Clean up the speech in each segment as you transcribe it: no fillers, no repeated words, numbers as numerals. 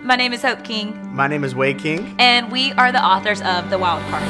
My name is Hope King. My name is Wade King. And we are the authors of The Wild Card.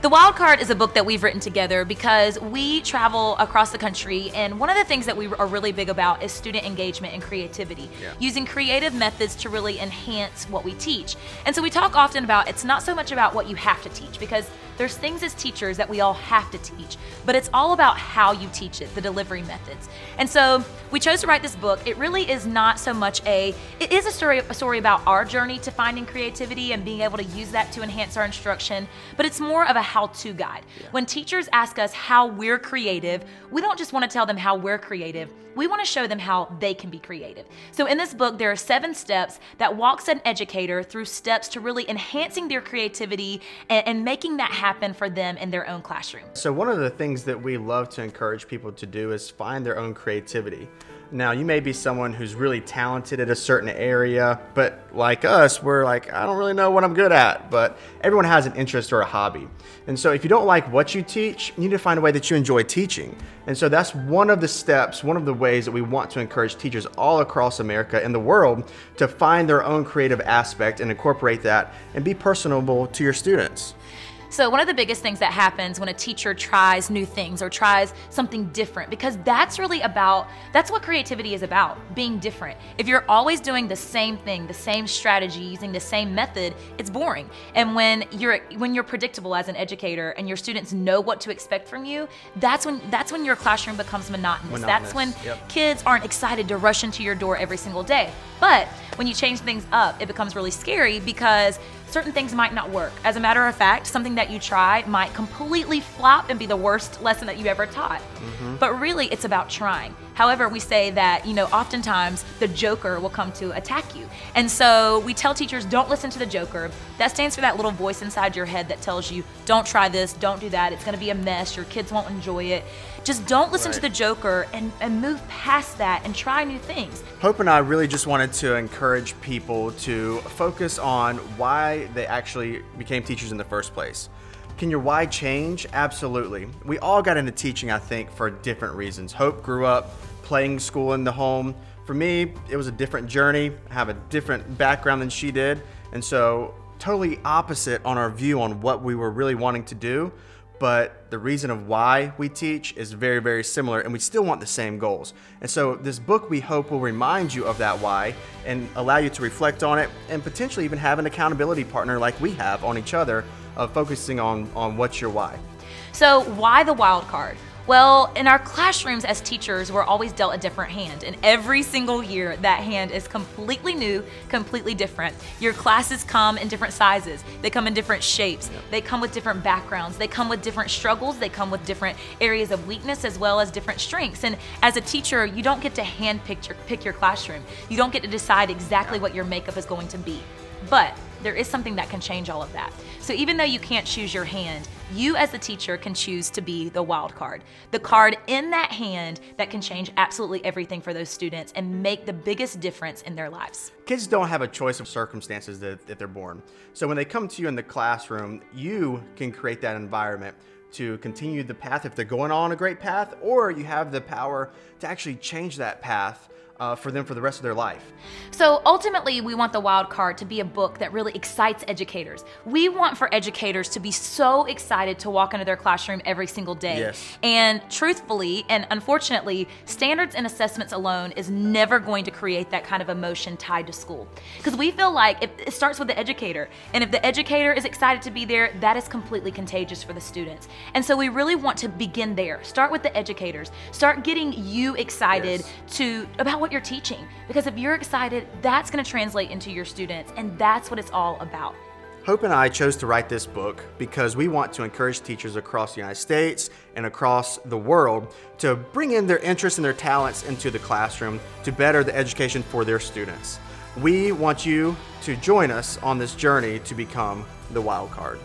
The Wild Card is a book that we've written together because we travel across the country, and one of the things that we are really big about is student engagement and creativity, using creative methods to really enhance what we teach. And so we talk often about it's not so much about what you have to teach, because there's things as teachers that we all have to teach, but it's all about how you teach it, the delivery methods. And so we chose to write this book. It really is not so much it is a story about our journey to finding creativity and being able to use that to enhance our instruction, but it's more of a how-to guide. When teachers ask us how we're creative, we don't just want to tell them how we're creative. We want to show them how they can be creative. So in this book, there are 7 steps that walks an educator through steps to really enhancing their creativity and making that happen for them in their own classroom. So one of the things that we love to encourage people to do is find their own creativity. Now, you may be someone who's really talented at a certain area, but like us, we're like, I don't really know what I'm good at, but everyone has an interest or a hobby. And so if you don't like what you teach, you need to find a way that you enjoy teaching. And so that's one of the steps, one of the ways that we want to encourage teachers all across America and the world to find their own creative aspect and incorporate that and be personable to your students. So one of the biggest things that happens when a teacher tries new things or tries something different, because that's what creativity is about, being different. If you're always doing the same thing, the same strategy, using the same method, it's boring. And when you're predictable as an educator and your students know what to expect from you, that's when your classroom becomes monotonous. That's when kids aren't excited to rush into your door every single day. But when you change things up, it becomes really scary because certain things might not work. As a matter of fact, something that you tried might completely flop and be the worst lesson that you ever taught. But really, it's about trying. However, we say that, oftentimes the joker will come to attack you. And so we tell teachers, don't listen to the joker. That stands for that little voice inside your head that tells you, don't try this, don't do that, it's gonna be a mess, your kids won't enjoy it. Just don't listen to the joker and move past that and try new things. Hope and I really just wanted to encourage people to focus on why they actually became teachers in the first place. Can your why change? Absolutely. We all got into teaching, I think, for different reasons. Hope grew up playing school in the home. For me, it was a different journey. I have a different background than she did. And so totally opposite on our view on what we were really wanting to do. But the reason of why we teach is very, very similar, and we still want the same goals. And so this book, we hope, will remind you of that why and allow you to reflect on it and potentially even have an accountability partner like we have on each other of focusing on what's your why. So why the wild card? Well, in our classrooms as teachers, we're always dealt a different hand, and every single year that hand is completely new, completely different. Your classes come in different sizes, they come in different shapes, they come with different backgrounds, they come with different struggles, they come with different areas of weakness as well as different strengths. And as a teacher, you don't get to hand pick your classroom. You don't get to decide exactly what your makeup is going to be. But there is something that can change all of that. So even though you can't choose your hand, you as the teacher can choose to be the wild card. The card in that hand that can change absolutely everything for those students and make the biggest difference in their lives. Kids don't have a choice of circumstances that they're born. So when they come to you in the classroom, you can create that environment to continue the path if they're going on a great path, or you have the power to actually change that path for them for the rest of their life. So ultimately, we want The Wild Card to be a book that really excites educators. We want for educators to be so excited to walk into their classroom every single day. And truthfully, and unfortunately, standards and assessments alone is never going to create that kind of emotion tied to school. Because we feel like it starts with the educator. And if the educator is excited to be there, that is completely contagious for the students. And so we really want to begin there. Start with the educators. Start getting you excited about what you're teaching, because if you're excited, that's going to translate into your students, and that's what it's all about. Hope and I chose to write this book because we want to encourage teachers across the United States and across the world to bring in their interests and their talents into the classroom to better the education for their students. We want you to join us on this journey to become the wild card.